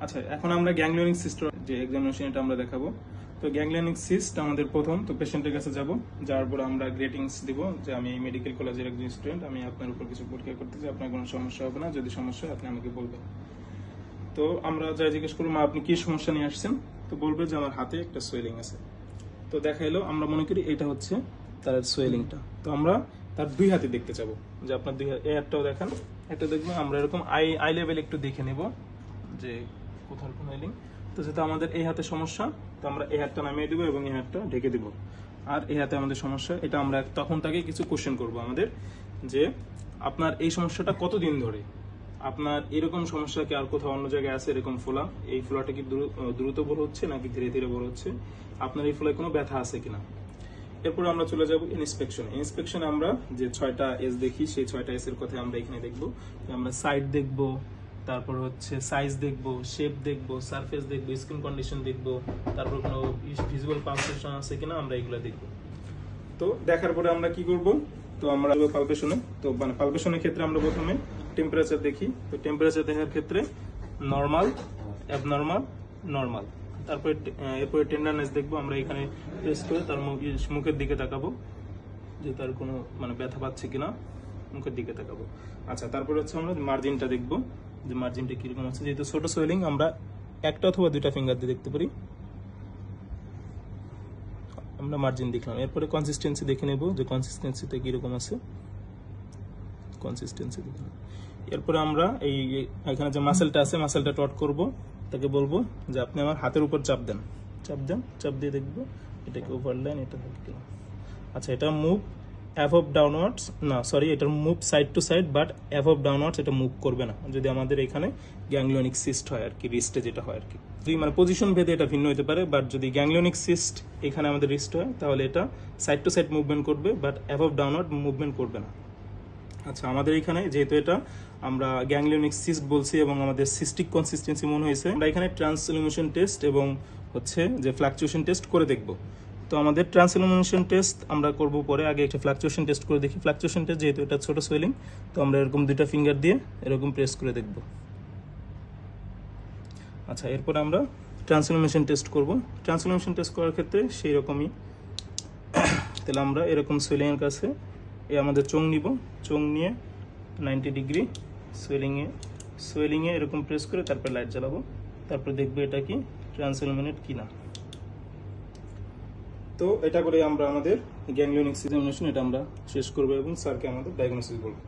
আচ্ছা, এখন আমরা গ্যাংলিয়নিক সিস্ট যে এক্সামিনেশন এটা আমরা দেখাবো। তো গ্যাংলিয়নিক সিস্ট আমাদের প্রথম, তো পেশেন্টের কাছে যাব, যাওয়ার পর আমরা গ্রেটিংস দিব যে আমি মেডিকেল কলেজের একজন স্টুডেন্ট, আমি আপনার উপর কিছু পরীক্ষা করতেছি, আপনার কোনো সমস্যা হবে না, যদি সমস্যা হয় আপনি আমাকে বলবেন। তো আমরা যাই জিজ্ঞেস করবো আপনি কি সমস্যা নিয়ে আসছেন, তো বলবে যে আমার হাতে একটা সোয়েলিং আছে। তো দেখা এলো আমরা মনে করি এটা হচ্ছে তার সোয়েলিংটা, তো আমরা তার দুই হাতে দেখতে চাবো যে আপনার দুই হাত, এই একটাও দেখান, একটা দেখবো আমরা এরকম আই লেভেল একটু দেখে নেব যে কোথাও কোনো সোয়েলিং। তো যেহেতু আমাদের এই হাতে সমস্যা, তো আমরা এই হাতটা নামিয়ে দেবো এবং এই হাতটা ঢেকে দেবো। আর এই হাতে আমাদের সমস্যা, এটা আমরা তখন তাকে কিছু কোশ্চেন করবো আমাদের, যে আপনার এই সমস্যাটা কতদিন ধরে, আপনার এরকম সমস্যা কি আর কোথাও অন্য জায়গায় আছে এরকম ফোলা, এই ফোলাটা কি দ্রুত বড় হচ্ছে নাকি ধীরে ধীরে বড় হচ্ছে, আপনার এই ফোলায় কোনো ব্যথা আছে কিনা। এরপর আমরা চলে যাব ইন্সপেকশন। ইন্সপেকশনে আমরা যে 6টা এস দেখি, সেই 6টা এস এর কথা আমরা এখানে দেখবো। আমরা সাইড দেখবো, তারপর হচ্ছে সাইজ দেখবো, শেপ দেখবো, সারফেস দেখবো, স্কিন কন্ডিশন দেখবো, তারপর কোনো ভিজুয়াল পালপেশন আছে কিনা আমরা এগুলো দেখবো। তো দেখার পরে আমরা কি করব, তো আমরা পালপেশনে, তো মানে পালপেশনের ক্ষেত্রে আমরা প্রথমে টেম্পারেচার দেখি। তো টেম্পারেচার দেখার ক্ষেত্রে নরমাল, অ্যাবনরমাল, নরমাল, তারপরে এরপরে টেন্ডারনেস দেখবো, আমরা এখানে প্রেস করে তার মুখের দিকে তাকাবো যে তার কোনো মানে ব্যথা পাচ্ছে কিনা, মুখের দিকে তাকাবো। আচ্ছা, তারপরে হচ্ছে আমরা মার্জিনটা দেখবো যে মার্জিনটা কিরকম আছে, যেহেতু ছোট সোয়েলিং আমরা একটা অথবা দুইটা ফিঙ্গার দিয়ে দেখতে পারি। আমরা মার্জিন দেখলাম, এরপরে কনসিস্টেন্সি দেখে নেব যে কনসিস্টেন্সিতে কিরকম আছে, কনসিস্টেন্সি দেখলাম। এরপরে আমরা এই এখানে যে মাসেলটা আছে, মাসেলটা টট করব, তাকে বলবো যে আপনি আমার হাতের উপর চাপ দেন, চাপ দেন, চাপ দিয়ে দেখবো এটাকে ওভারলাইন, এটা থাকে কিনা। আচ্ছা, এটা মুভ অ্যাভব ডাউনওয়ার্ডস, না সরি, এটা move side to side, but above downwards এটা মুভ করবে না যদি আমাদের এখানে গ্যাংলিয়নিক সিস্ট হয় আর কি, রিস্টে যেটা হয় আর কি। যদি মানে পজিশন ভেদে এটা ভিন্ন হতে পারে, বাট যদি গ্যাংলিয়নিক সিস্ট এখানে আমাদের রিস্ট হয় তাহলে এটা সাইড টু সাইড মুভমেন্ট করবে, বাট অ্যাভব ডাউনওয়ার্ড মুভমেন্ট করবে না। আচ্ছা, আমাদের এখানে যেহেতু এটা আমরা গ্যাংলিয়নিক সিস্ট বলছি এবং আমাদের সিস্টিক কনসিস্টেন্সি মনে হয়েছে, আমরা এখানে ট্রান্সইলুমিনেশন টেস্ট এবং হচ্ছে যে ফ্লাকচুয়েশন টেস্ট করে দেখব। তো আমাদের ট্রান্সইলুমিনেশন টেস্ট আমরা করব পরে, আগে একটা ফ্লাকচুয়েশন টেস্ট করে দেখি। ফ্লাকচুয়েশন টেস্ট যেহেতু এটা ছোট সোয়েলিং, তো আমরা এরকম দুইটা ফিঙ্গার দিয়ে এরকম প্রেস করে দেখব। আচ্ছা, এরপর আমরা ট্রান্সইলুমিনেশন টেস্ট করব। ট্রান্সইলুমিনেশন টেস্ট করার ক্ষেত্রে সেই রকমই, তাহলে আমরা এরকম সোয়েলিংয়ের কাছে আমাদের চোখ নিব, চোখ নিয়ে 90 ডিগ্রি সোয়েলিংয়ে এরকম প্রেস করে তারপর লাইট জ্বালাবো, তারপর দেখবো এটা কি ট্রান্সইলুমিনেট কিনা। তো এটা করে আমরা আমাদের গ্যাংলিয়নিক এক্সামিনেশন এটা আমরা শেষ করবো এবং স্যারকে আমাদের ডায়াগনোসিস বলবো।